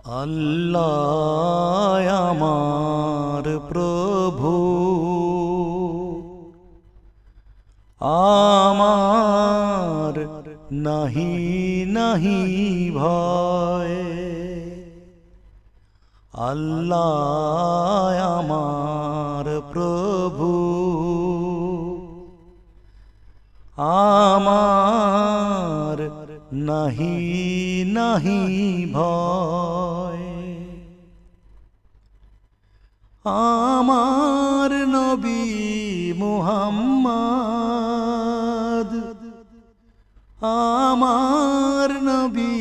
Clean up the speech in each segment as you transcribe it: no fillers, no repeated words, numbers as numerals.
আল্লাহ আমার প্রভু, আমার নাহি নাহি ভয়। আল্লাহ আমার প্রভু, আমার নাহি নাহি ভয়। আমার নবী মুহাম্মদ, আমার নবী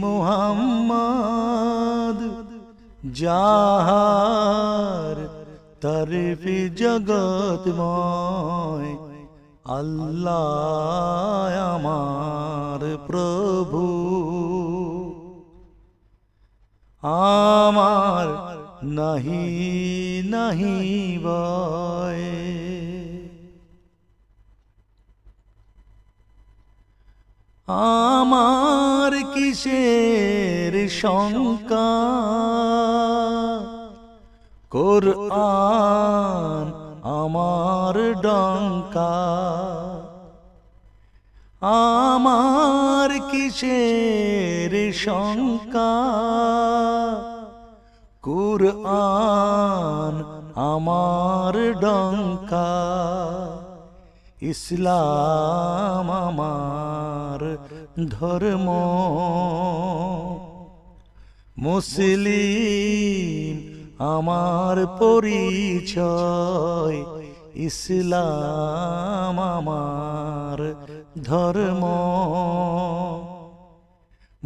মুহাম্মদ, যাহার তারিফ জগৎময়। আল্লাহ আমার প্রভু, আমার নাহি নাহি ভয়। আমার কিসের শঙ্কা, কোরআন আমার ডঙ্কা। আমার কিসের শঙ্কা, কোরআন আমার ডঙ্কা। ইসলাম আমার ধর্ম, মুসলিম আমার পরিচয়। ইসলাম আমার ধর্ম,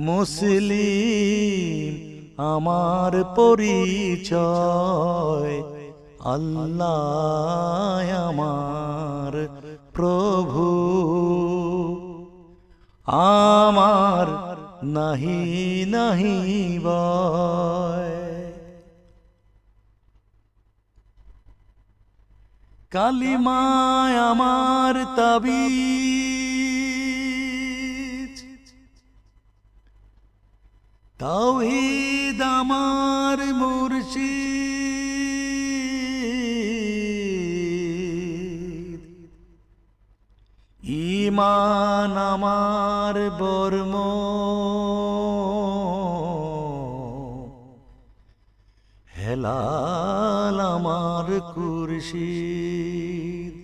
মুসলিম আমার পরিচয়। আল্লাহ আমার প্রভু, আমার নাহি নাহি ভয়। কালিমায় আমার তাবিজ, তাওহীদ আমার মুর্শিদ, ঈমান আমার বর্ম, হেলাল আমার খুরশিদ।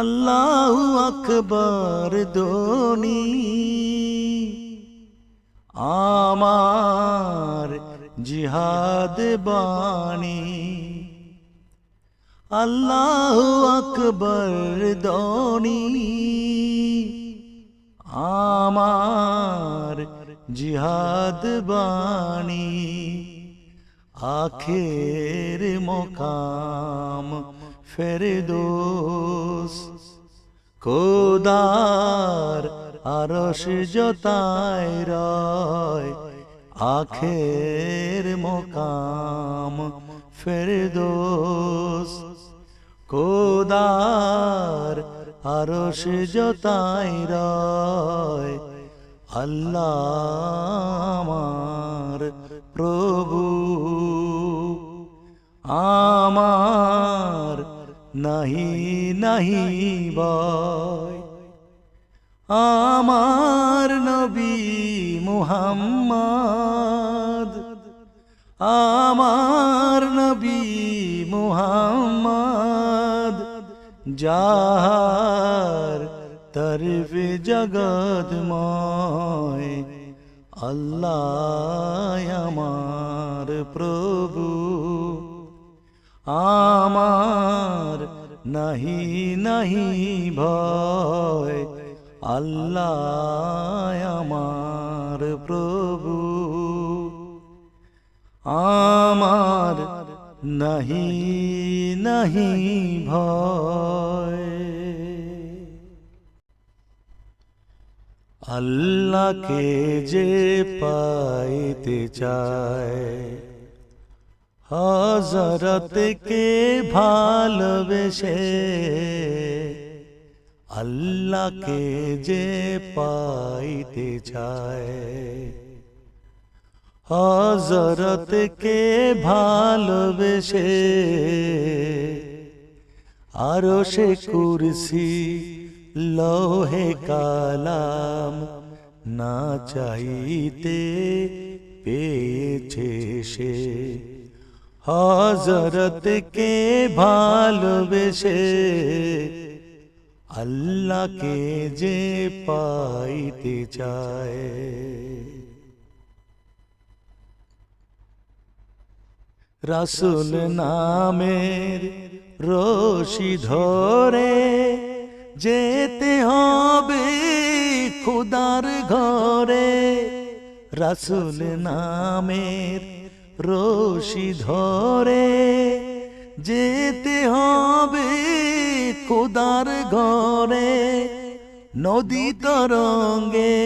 আল্লাহু আকবার ধ্বনি আমার জিহাদ বাণী। আল্লাহু আকবার ধ্বনি আমার জিহাদ বাণী। আখের মকাম ফেরদৌস, খোদার আরশ জতায় রয়। আখের মকাম ফেরদৌস, খোদার আরশ জতায় রয়। আল্লাহ আমার প্রভু, আমার নাহি নাহি ভয়। আমার নবী মুহাম্মদ, আমার নবী মুহাম্মদ, যাহার তারিফ জগৎময়। আল্লাহ আমার প্রভু, আমার নাহি নাহি ভয়। আল্লাহ আমার প্রভু, আমার নাহি নাহি ভয়। আল্লাহকে যে পাইতে চায়, হযরতকে ভালোবেসে আল্লাহকে যে পাইতে চায়, হযরতকে ভালোবেসে আরশে কুরসি লৌহে কালাম না চাইতে পেয়েছে সে। হযরতকে ভালোবেসে আল্লাহকে যে পাইতে চায়। রাসূল নামের রশি ধরে যেতে হবে খোদার ঘরে। রাসূল নামের রশি ধরে যেতে হবে খোদার ঘরে। নদী তরঙ্গে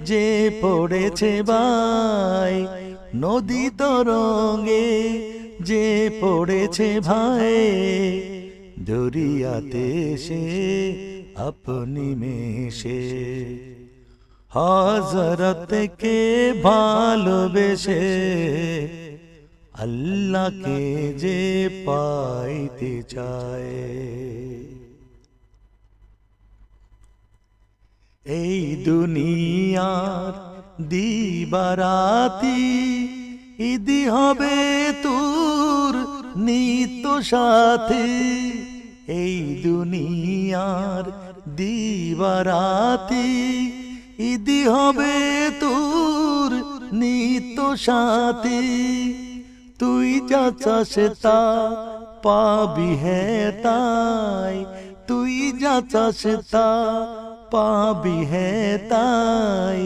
যে পড়েছে ভাই, নদী তরঙ্গে যে পড়েছে ভাই, দরিয়াতে সে আপনি মেশে। হযরতকে ভালোবেসে আল্লাহকে যে পাইতে চায়। এই দুনিয়ার দিবারাতি ঈদি হবে তোর নিত্য সাথী। এই দুনিয়ার দিবারাতি ঈদি হবে তোর নিত্য সাথী। তুই যা চাস তা পাবি হে তাই, তুই যা চাস তা পাবি হে তাই।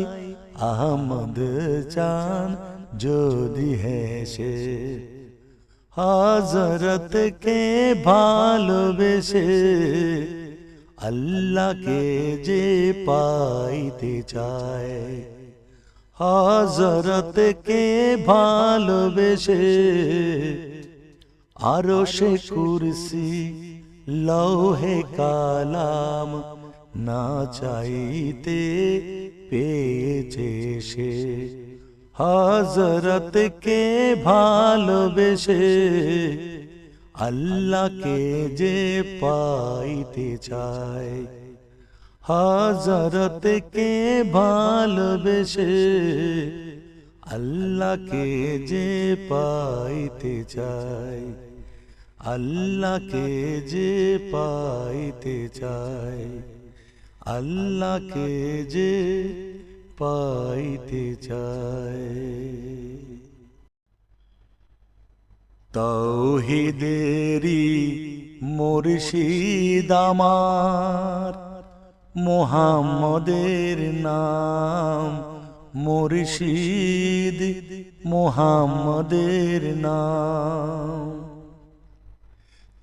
আহমদ চান যদি হেসে হযরতকে ভালোবেসে আল্লাহকে যে পাইতে চায়। হযরতকে ভালোবেসে আরশে কুরসি লৌহে কালাম না চাইতে পেয়েছে সে। হযরতকে ভালোবেসে আল্লাহকে যে পাইতে চায়। হযরতকে ভালোবেসে আল্লাহকে যে পাইতে চায়। আল্লাহকে যে পাইতে চায়। আল্লাহকে যে পাইতে চায়। তাওহীদেরি মুর্শিদ আমার, মুহাম্মদের নাম মুর্শিদ, মুহাম্মদের নাম।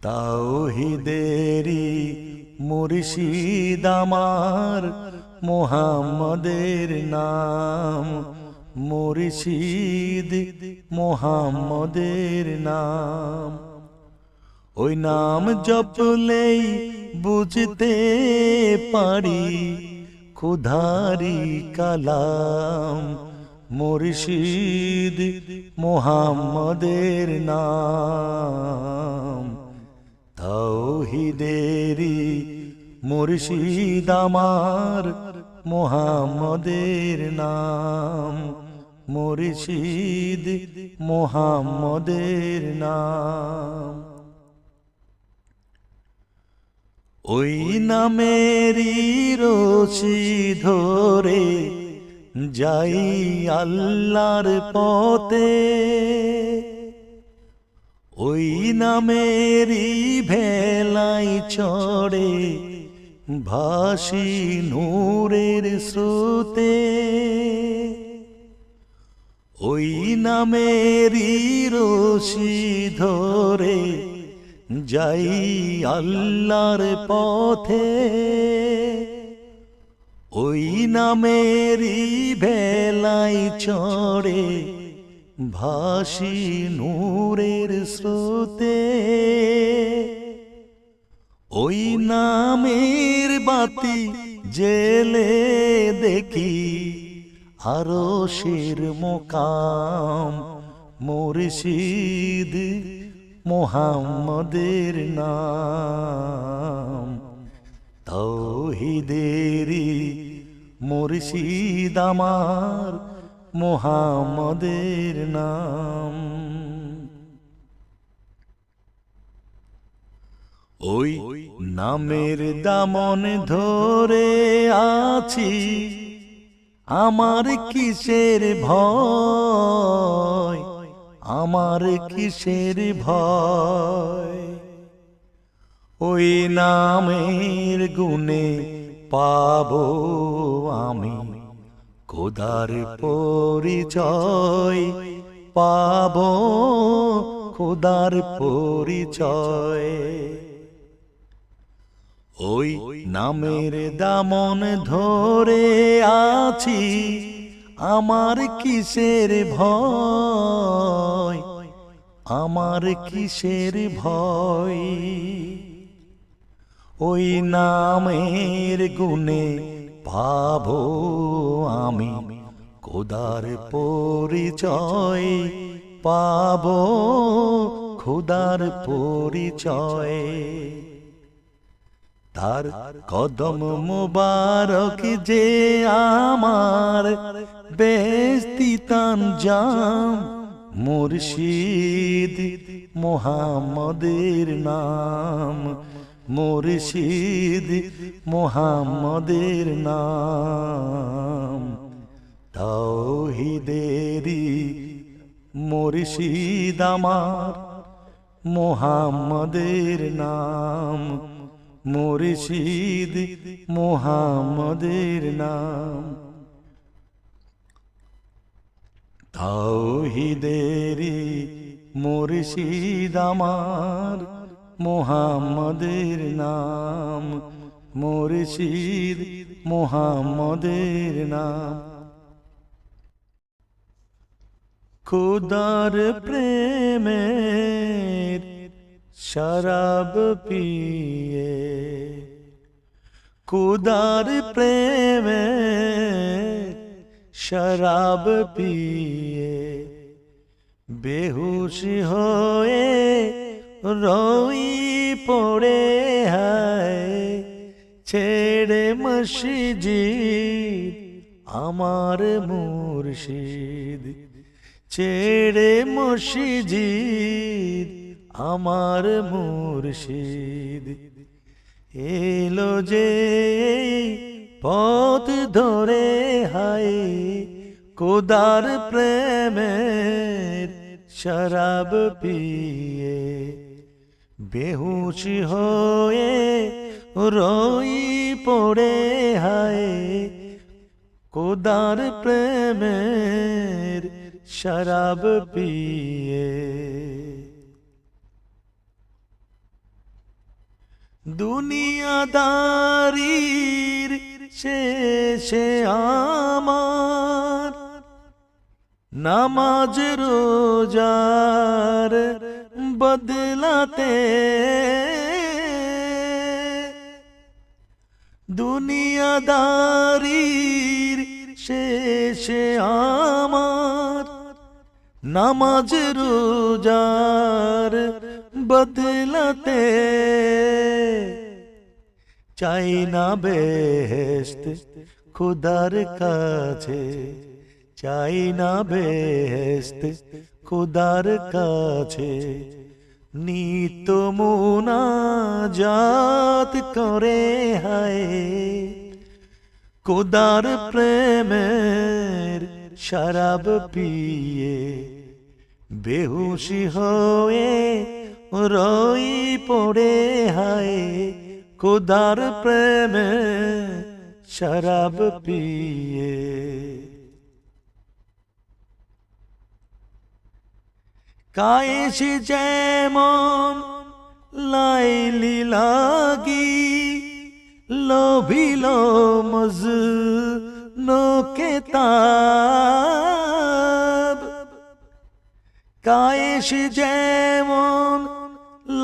তাওহীদেরি মুর্শিদ আমার, মুহাম্মদের নাম মুর্শিদ, মুহাম্মদের নাম। ওই নাম জপলেই বুঝতে পারি খুদারি কালাম মুর্শিদ, মুহাম্মদের নাম। তাওহীদেরি মুর্শিদ আমার, মুহাম্মদের নাম মুর্শিদ, মুহাম্মদের নাম। ওই নামেরই রশি ধরে যাই আল্লাহর পথে, ওই নামেরই ভেলায় চড়ে ভাসি নূরের স্রোতে। ওই নামেরই রশি ধরে যাই আল্লাহর পথে, ওই নামেরই ভেলায় চড়ে ভাসি নূরের স্রোতে। ওই নামের বাতি জেলে দেখি আরশের মোকাম মুর্শিদ মুহাম্মদের নাম। তাওহীদেরই মুর্শিদ আমার মুহাম্মদের নাম। ওই নামের দামন ধরে আছি, আমার কিসের ভয়, আমার কিসের ভয়। ওই নামের গুণে পাবো আমি খোদার পরিচয়, পাবো খোদার পরিচয়। ওই নামের দামন ধরে আছি, আমার কিসের ভয়, আমার কিসের ভয়। ওই নামের গুণে পাবো আমি খোদার পরিচয়, পাবো খোদার পরিচয়। তার কদম মুবারক যে আমার বেহেশতি তানজাম, মুর্শিদ মুহাম্মদের নাম, মুর্শিদ মুহাম্মদের নাম। তাওহীদেরই মুর্শিদ আমার মুহাম্মদের নাম, মুর্শিদ মুহাম্মদের নাম। তাওহীদেরই মুর্শিদ আমার মুহাম্মদের নাম, মুর্শিদ মুহাম্মদের নাম। খোদার প্রেমের শরাব পিয়ে, খোদার প্রেমের শরাব পিয়ে বেহুশ হয়ে রই পড়ে হায়, ছেড়ে মসজিদ আমার মুর্শিদ, ছেড়ে মসজিদ আমার মুর্শিদ। এলো যে পথ ধরে হায়, খোদার প্রেমের শরাব পিয়ে বেহুশ হয়ে রই পড়ে হায়, খোদার প্রেমের শরাব পিয়ে। দুনিয়াদারির শেষে আমার নামাজ রোজার বদলাতে, দুনিয়াদারির শেষে আমার নামাজ রোজার বদলাতে, চাই না বেহেশত খোদার কাছে, চাই না বেহেশত খোদার কাছে। নিত মুনাজাত করে হায়, খোদার প্রেমের শরাব পিয়ে বেহুশি হয়ে রই পড়ে হায়, খোদার প্রেমে শরাব পিয়ে। কায়েশ যেমন লাইলি লাগি লোভিল মজনুকে তাব, কায়েশ যেমন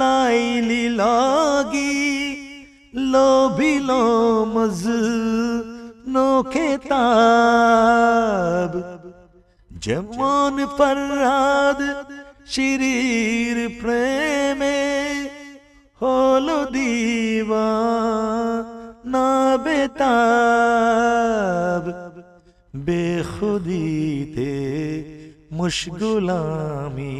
লাইলি লাগি লোভিল মজনু খেতাব যেমন ফরহাদ শিরির প্রেমে হলো দিওয়ানা বেতাব বেখুদিতে মুশগুল আমি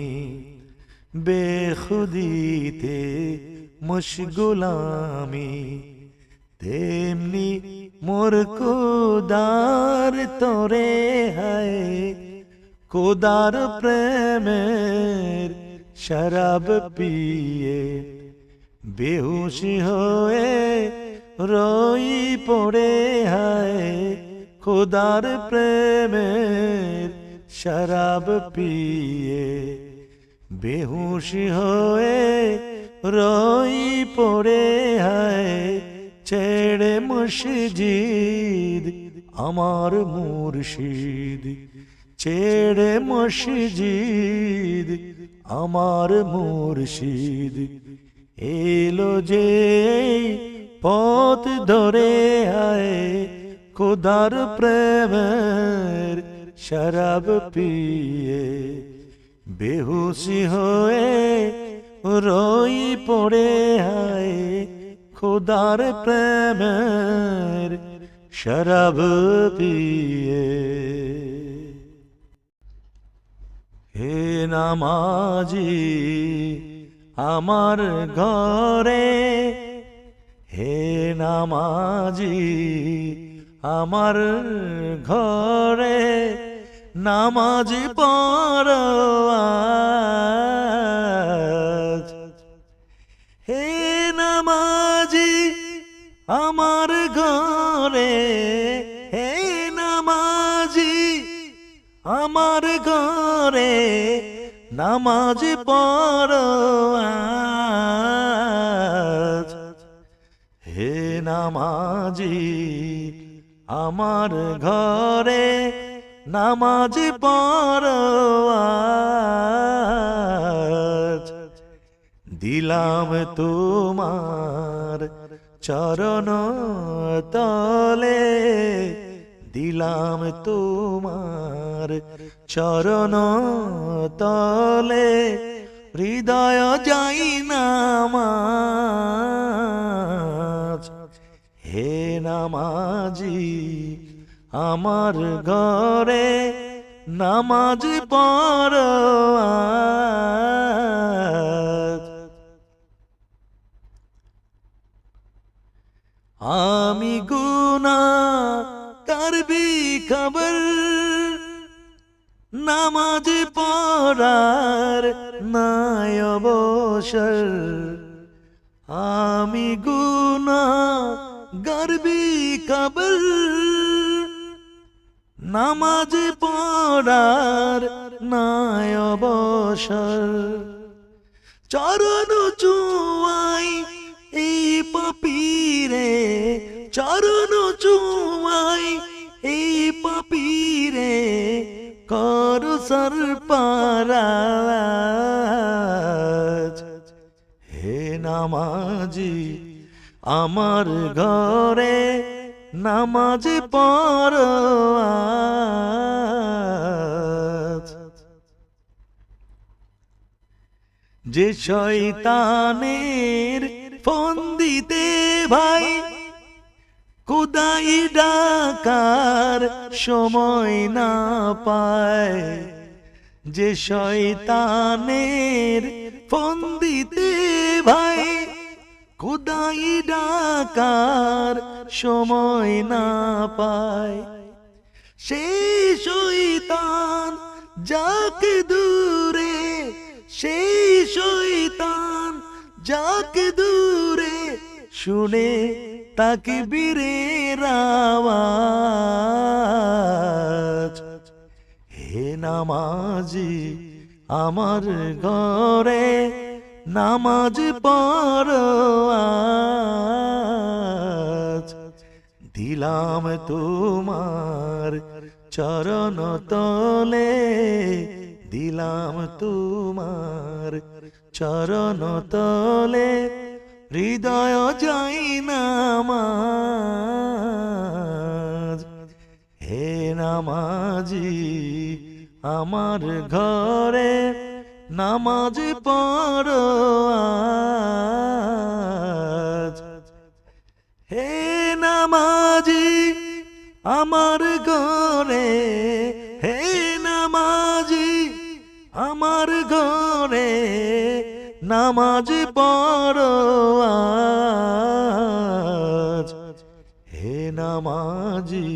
বেখুদিতে মুশগুল আমি তেমনি মোর খোদার তোরে হায় খোদার প্রেমের শরাব পিয়ে বেহুশি হয়ে রই পড়ে হায় খোদার প্রেমের শরাব পিয়ে বেহুশি হয়ে রই পড়ে হায় ছেড়ে মসজিদ আমার মুর্শিদ ছেড়ে মসজিদ আমার মুর্শিদ এলো যে পথ ধরে আয় খোদার প্রেমের শরাব পিয়ে বেহুশি হয়ে রই পড়ে আয় খোদার প্রেমের শরাব পিয়ে হে নামাজি আমার ঘরে হে নামাজি আমার ঘরে নামাজ পড়ো আজ হে নামাজি আমার ঘরে হে নামাজি আমার ঘরে নামাজ পড়ো আজ হে নামাজি আমার ঘরে নামাজ পড়ো আজ দিলাম তোমার চরণ তলে দিলাম তোমার চরণ তলে হৃদয় যাই নামাজ হে নামাজি আমার ঘরে নামাজ পড়ো আজ আমি গুনাহগার খবর নামাজ পড়ার নাই অবসর আমি গুনাহগার খবর নামাজ পড়ার নাই অবসর চরণ চুয়াই এই পাপীরে চরণ চুয়াই এই পাপীরে কর সর পারাজ হে নামাজি আমার ঘরে নামাজ পড়ো আজ যে শয়তানের ফন্দিতে ভাই খোদাই ডাকার সময় না পায় যে শয়তানের ফন্দিতে ভাই খোদাই ডাকার সময় না পায় সেই শয়তান যাকে দূরে সেই শয়তান যাকে দূরে শুনে তাকবীরের আওয়াজ হে নামাজি আমার ঘরে নামাজ পড়ো আজ দিলাম তোমার চরণ তলে দিলাম তোমার চরণ তলে হৃদয় যাই নামাজ। হে নামাজি আমার ঘরে নামাজ পড়ো আজ। হে নামাজি আমার ঘরে, হে নামাজি আমার ঘরে নামাজ পড়ো আজ। হে নামাজি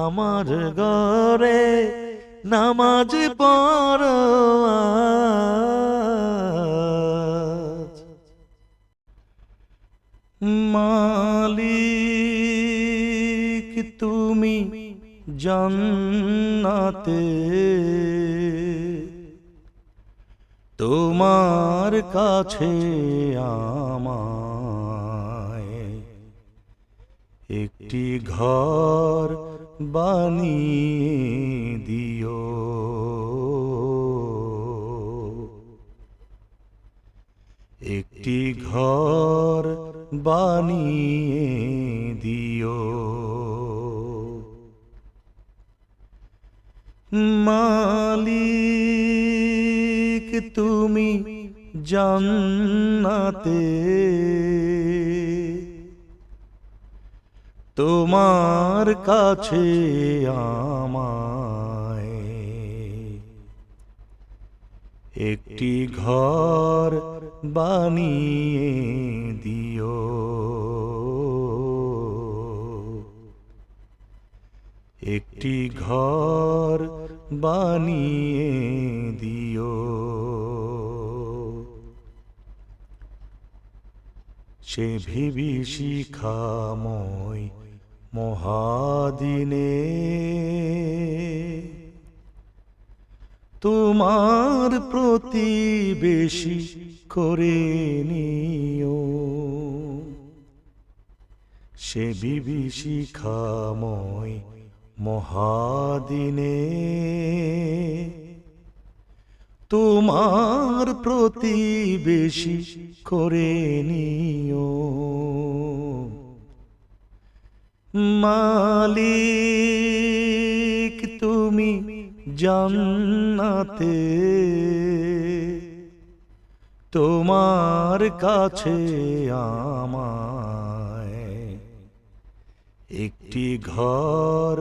আমার ঘরে নামাজ পড়ো আজ। মালিক তুমি জান্নাতে, তোমার কাছে আমায় একটি ঘর বানিয়ে দিও। একটি ঘর বানিয়ে দিও। মালিক তুমি জান্নাতে, তোমার কাছে আমায় একটি ঘর বানিয়ে দিও। একটি ঘর বানিয়ে দিও। সে বিভীষিকাময় মহাদিনে তোমার প্রতিবেশী করে নিও। সে বিভীষিকাময় মহাদিনে তোমার প্রতিবেশী করে নিও। মালিক তুমি জান্নাতে, তোমার কাছে আমায় একটি ঘর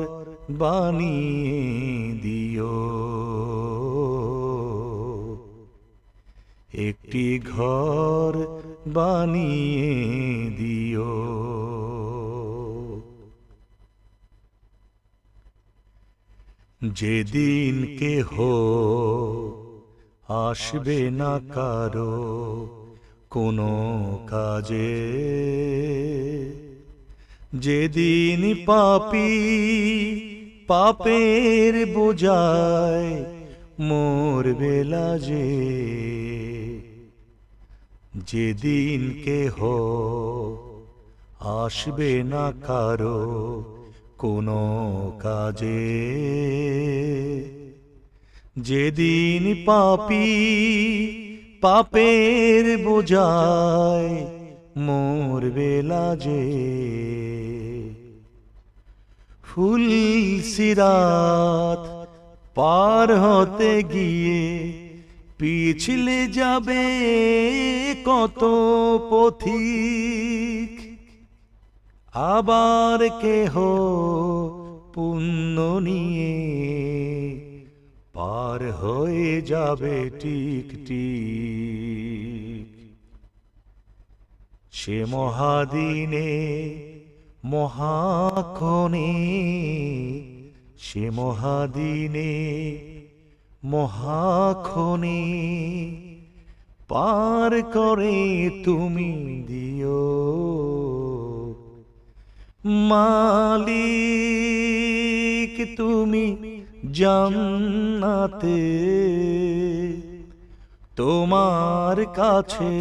বানিয়ে দিও। একটি ঘর বানিয়ে দিও। যেদিন কেহ আসবে না কারো কোনো কাজে, যেদিন পাপী পাপের বোঝায় মরবে লাজে, যেদিন কেহ আসবে না কারো কোনো কাজে, যেদিন পাপী পাপের বোঝায় মরবে লাজে, ফুল সিরাত পার হতে গিয়ে পিছলে যাবে কত পথিক, আবার কেহ পুণ্য নিয়ে পার হয়ে যাবে টিক টিক। সে মহাদিনে মহাক্ষণে, সে মহাদিনে মহাক্ষণে পার করে তুমি দিও। মালিক তুমি জান্নাতে, তোমার কাছে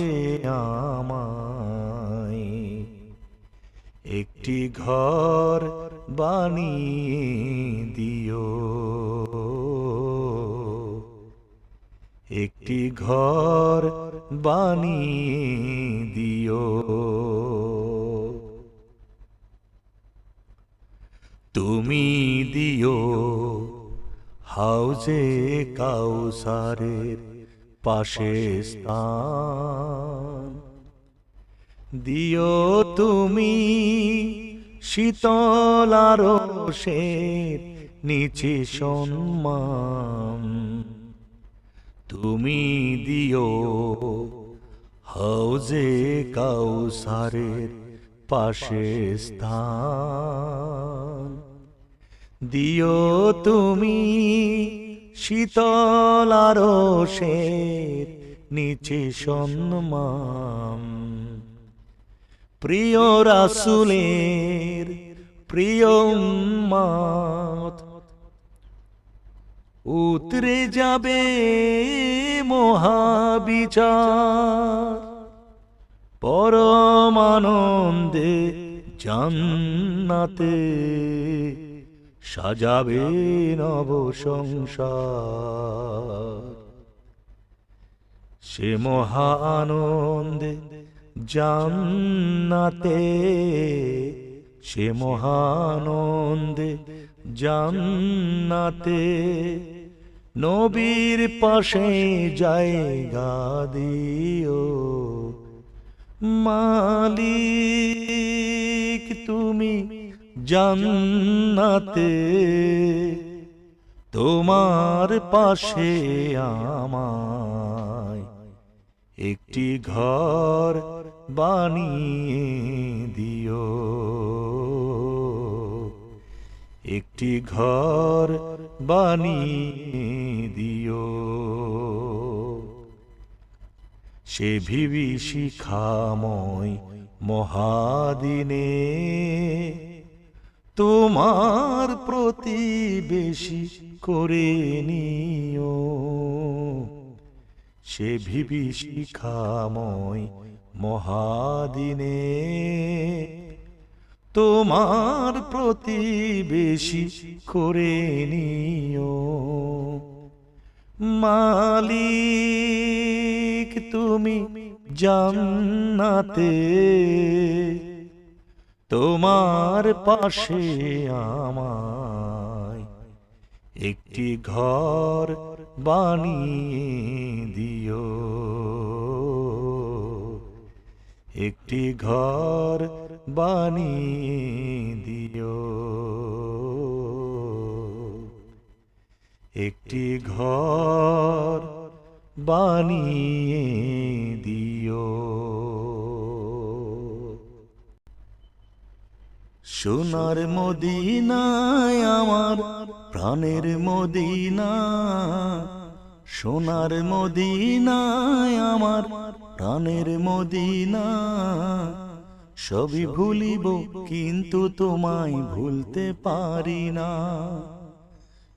আমায় একটি ঘর বানিয়ে দিও। একটি ঘর বানিয়ে দিও। তুমি দিও হাউজে কাউসারের পাশে স্থান, দিও তুমি শীতল আরশের নিচে সম্মান, তুমি দিও হাউজে কাউসারের পাশে স্থান, দিও তুমি শীতল আরশের নিচে সম্মান। প্রিয় রাসূলের প্রিয় উম্মত উতরে যাবে মহাবিচার, পরম আনন্দে জান্নাতে সাজাবে নব সংসার। সে মহা আনন্দে জান্নাতে, সে মহানন্দে জান্নাতে নবীর পাশে জায়গা দিও। মালিক তুমি জান্নাতে, তোমার পাশে আমায় একটি ঘর বানিয়ে দিও। একটি ঘর বানিয়ে দিও। সে বিভীষিকাময় মহাদিনে তোমার প্রতিবেশী করে নিও। সে বিভীষিকাময় মহাদিনে তোমার প্রতিবেশী করে নিও। মালিক তুমি জান্নাতে, তোমার পাশে আমায় একটি ঘর বানিয়ে দিও। একটি ঘর বানিয়ে দিও। একটি ঘর বানিয়ে দিও। সোনার মদিনায় আমার প্রাণের মদিনা, সোনার মদিনায় আমার প্রাণের মদিনা। সবই ভুলিব কিন্তু তোমায় ভুলতে পারি না।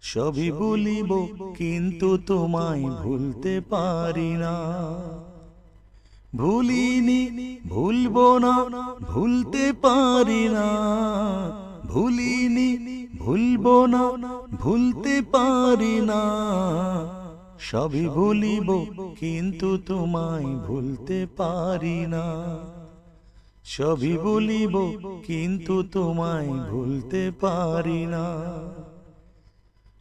সবই ভুলিব কিন্তু তোমায় ভুলতে পারি না। ভুলিনি ভুলবো না ভুলতে পারি না। ভুলিনি ভুলবো না ভুলতে পারি না। সবই ভুলিব কিন্তু তোমায় ভুলতে পারি না। সবই ভুলিব কিন্তু তোমায় ভুলতে পারি না।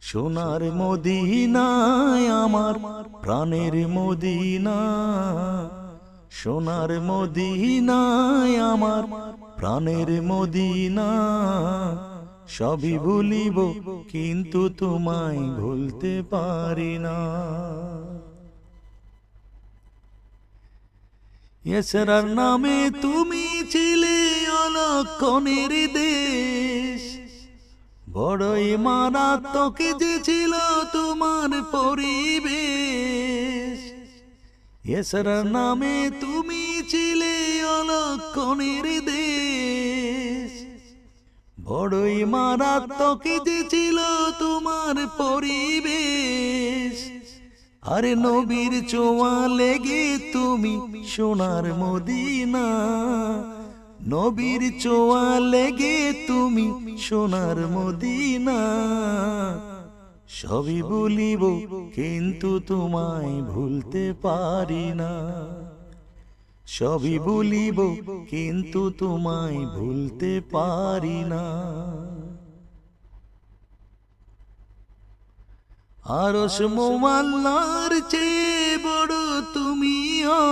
সোনার মদিনায় আমার প্রাণের মদিনা, সোনার মদিনায় আমার প্রাণের মদিনা। সবই ভুলিব কিন্তু তোমায় ভুলতে পারি না। ইসরার নামে তুমি ছিলে অলক্ষণের দেশ, বড়ই মারাত্মক যে ছিল তোমার পরিবেশ। ইসরার নামে তুমি ছিলে অলক্ষণের দেশ, বড়ই মারাত্মক যে ছিল তোমার পরিবেশ। আরে নবীর ছোঁয়া লেগে তুমি সোনার মদিনা, নবীর ছোঁয়া লেগে তুমি সোনার মদিনা। সবই ভুলিব কিন্তু তোমায় ভুলতে পারি না, সবই ভুলিব কিন্তু তোমায় ভুলতে পারি না। আরশ মোয়াল্লার চেয়ে বড় তুমিও,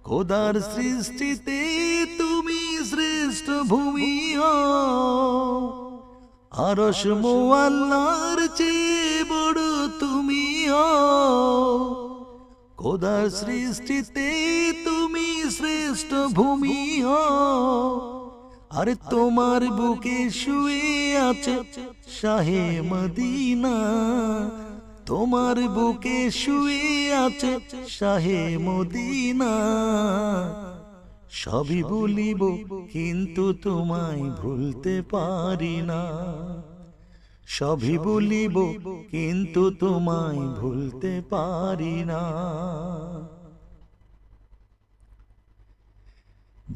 খোদার সৃষ্টিতে তুমি শ্রেষ্ঠ ভূমিও। আরশ মোয়াল্লার চেয়ে বড় তুমিও, খোদার সৃষ্টিতে তুমি শ্রেষ্ঠ ভূমিও। আরে তোমার বুকে শুয়ে আছে শাহে মদিনা, তোমার বুকে শুয়ে আছে শাহে মদিনা। সবই ভুলিব কিন্তু তোমায় ভুলতে পারি না, সবই ভুলিব কিন্তু তোমায় ভুলতে পারি না।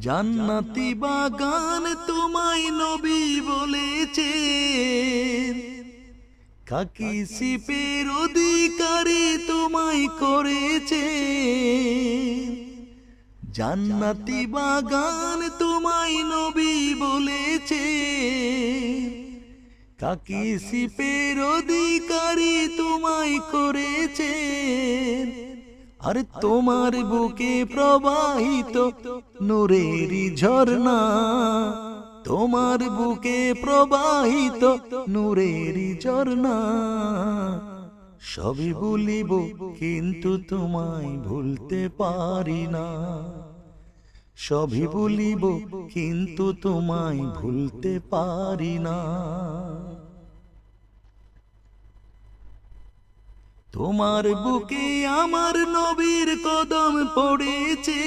জান্নাতি বাগান তোমায় নবী বলেছে, খাকি সিপের অধিকারী তোমায় করেছে। জান্নাতি বাগান তোমায় নবী বলেছে, খাকি সিপের অধিকারী তোমায় করেছে। আরে তোমার বুকে প্রবাহিত নূরেরই ঝর্ণা, তোমার বুকে প্রবাহিত নূরেরই ঝর্ণা। সবই ভুলিব কিন্তু তোমায় ভুলতে পারি না, সবই ভুলিব কিন্তু তোমায় ভুলতে পারি না। তোমার বুকে আমার নবীর কদম পড়েছে,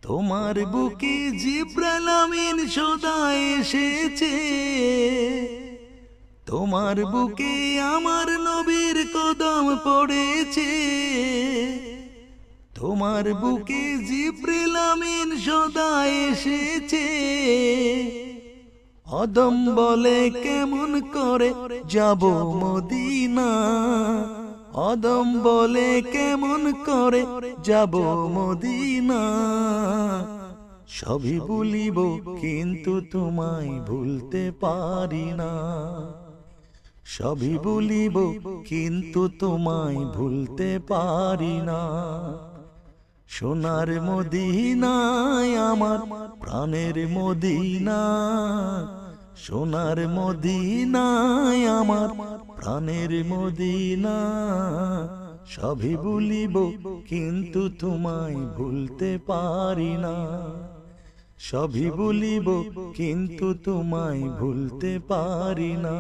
তোমার বুকে জিবরাইল আমিন সদা এসেছে। তোমার বুকে আমার নবীর কদম পড়েছে, তোমার বুকে জিবরাইল আমিন সদা এসেছে। অদম বলে কেমন করে যাব মদিনা, অদম বলে কেমন করে যাব মদিনা। সবই ভুলিব কিন্তু তোমায় ভুলতে পারি না, সবই ভুলিব কিন্তু তোমায় ভুলতে পারি না। সোনার মদিনায় আমার প্রাণের মদিনা, সোনার মদিনায় আমার প্রাণের মদিনা। সবই ভুলিব কিন্তু তোমায় ভুলতে পারি না, সবই ভুলিব কিন্তু তোমায় ভুলতে পারি না।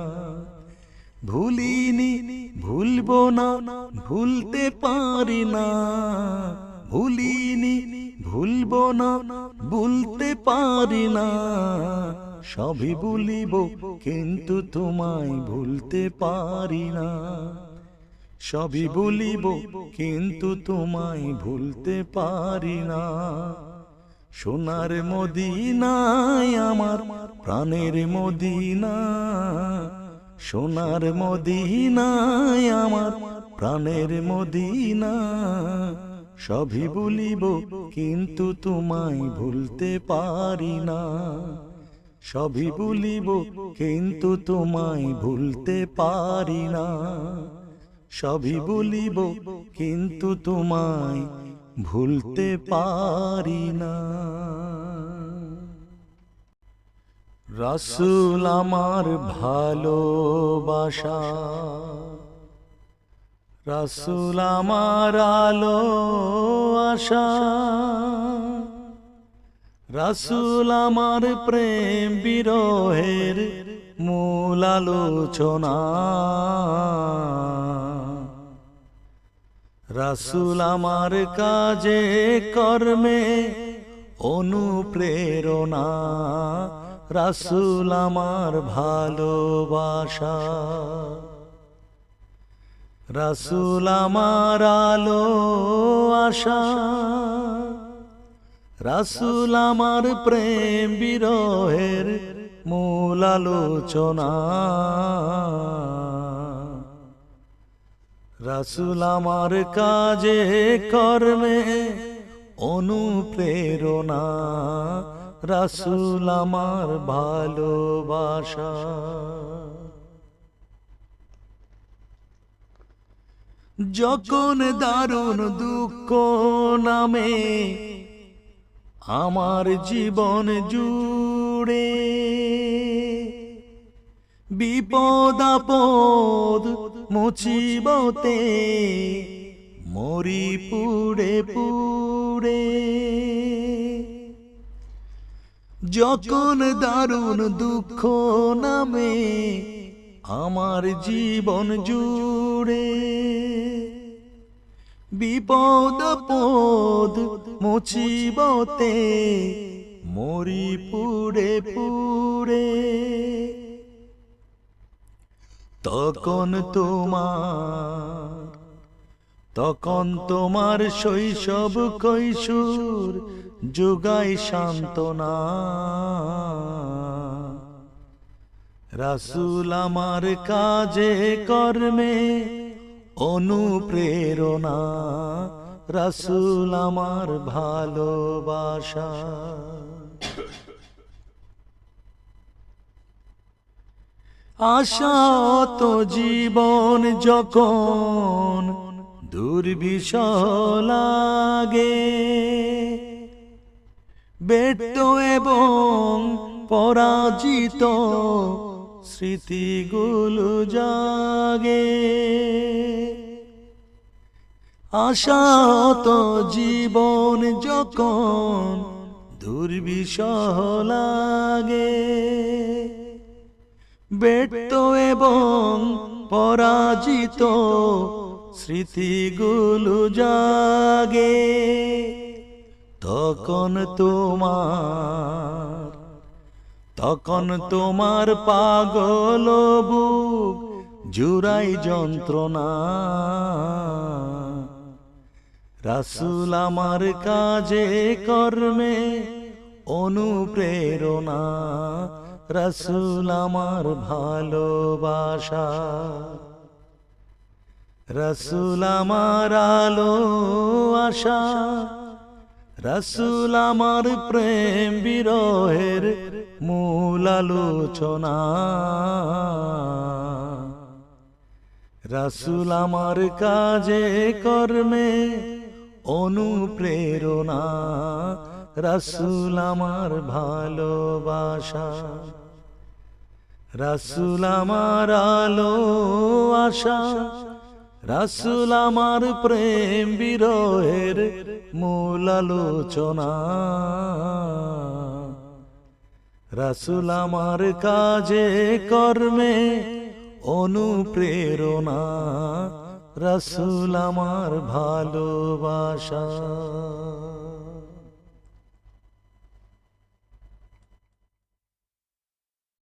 ভুলিনি ভুলবো না ভুলতে পারি না, ভুলিনি ভুলবো না ভুলতে পারি না। সবই ভুলিব কিন্তু তোমায় ভুলতে পারি না, সবই ভুলিব কিন্তু তোমায় ভুলতে পারি না। সোনার মদিনায় আমার প্রাণের মদিনা, সোনার মদিনায় আমার প্রাণের মদিনা। সবই ভুলিব কিন্তু তোমায় ভুলতে পারি না, সবই ভুলিব কিন্তু তোমায় ভুলতে পারি না, সবই ভুলিব কিন্তু তোমায় ভুলতে পারি না। রাসূল আমার ভালোবাসা, রাসূল আমার আলো আশা, রাসূল আমার প্রেম বিরহের মূল আলোচনা। রাসূল আমার কাজে কর্মে অনুপ্রেরণা, রাসূল আমার ভালোবাসা। রাসূল আমার আলো আশা, রাসূল আমার প্রেম বিরহের মূল আলোচনা। রাসূল আমার কাজে কর্মে অনুপ্রেরণা, রাসূল আমার ভালোবাসা। যখন দারুণ দুঃখ নামে আমার জীবন জুড়ে, বিপদ আপদ মুসিবতে মরি পুড়ে পুড়ে। যখন দারুণ দুঃখ নামে আমার জীবন জুড়ে, বিপদ আপদ মুসিবতে মরি পুড়ে পুড়ে। তখন তোমার শৈশব কৈশোর যোগায় সান্ত্বনা। রাসূল আমার কাজে কর্মে অনুপ্রেরণা, রাসূল আমার ভালোবাসা। আশাত জীবন যখন দুর্বিষহ লাগে, ব্যর্থ এবং পরাজিত স্মৃতিগুলো জাগে। আশাত জীবন যখন দুর্বিষহ লাগে, ব্যর্থ এবং পরাজিত স্মৃতিগুলো জাগে। তখন তোমার পাগল বুক জুড়াই যন্ত্রণা। রাসূল আমার কাজে কর্মে অনুপ্রেরণা, রাসূল আমার ভালোবাসা। রাসূল আমার আলো আশা, রাসূল আমার প্রেম বিরহের মূল আলোচনা। রাসূল আমার কাজে কর্মে অনুপ্রেরণা, রাসূল আমার ভালোবাসা। রাসূল আমার আলো আশা, রাসূল আমার প্রেম বিরহের মূল আলোচনা। রাসূল আমার কাজে কর্মে অনুপ্রেরণা, রাসূল আমার ভালোবাসা।